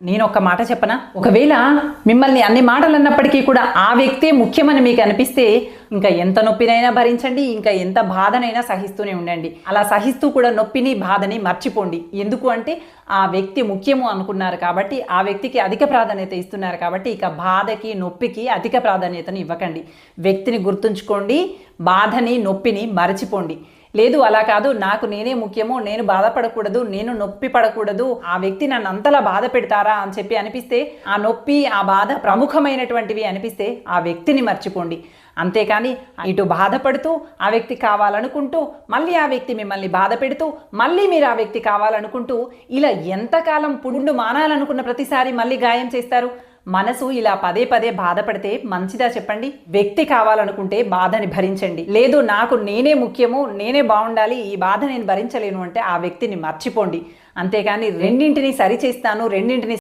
నేను ఒక మాట చెప్పనా, ఒకవేళ మిమ్మల్ని అన్ని మాటలు అన్నప్పటికీ కూడా ఆ వ్యక్తే ముఖ్యమని మీకు అనిపిస్తే ఇంకా ఎంత నొప్పినైనా భరించండి, ఇంకా ఎంత బాధనైనా సహిస్తూనే ఉండండి. అలా సహిస్తూ కూడా నొప్పిని బాధని మర్చిపోండి. ఎందుకు అంటే ఆ వ్యక్తి ముఖ్యము అనుకున్నారు కాబట్టి, ఆ వ్యక్తికి అధిక ప్రాధాన్యత ఇస్తున్నారు కాబట్టి ఇక బాధకి నొప్పికి అధిక ప్రాధాన్యతను ఇవ్వకండి. వ్యక్తిని గుర్తుంచుకోండి, బాధని నొప్పిని మరచిపోండి. లేదు అలా కాదు, నాకు నేనే ముఖ్యము, నేను బాధపడకూడదు, నేను నొప్పి పడకూడదు, ఆ వ్యక్తి నన్ను అంతలా బాధ పెడతారా అని చెప్పి అనిపిస్తే, ఆ నొప్పి ఆ బాధ ప్రముఖమైనటువంటివి అనిపిస్తే ఆ వ్యక్తిని మర్చిపోండి. అంతేకాని ఇటు బాధపడుతూ ఆ వ్యక్తి కావాలనుకుంటూ మళ్ళీ ఆ వ్యక్తి మిమ్మల్ని బాధ పెడుతూ మళ్ళీ మీరు ఆ వ్యక్తి కావాలనుకుంటూ ఇలా ఎంతకాలం పుండు మానాలనుకున్న ప్రతిసారి మళ్ళీ గాయం చేస్తారు? మనసు ఇలా పదే పదే బాధపడితే మంచిదా చెప్పండి? వ్యక్తి కావాలనుకుంటే బాధని భరించండి. లేదు నాకు నేనే ముఖ్యము, నేనే బాగుండాలి, ఈ బాధ నేను భరించలేను అంటే ఆ వ్యక్తిని మర్చిపోండి. అంతేకాని రెండింటిని సరిచేస్తాను, రెండింటిని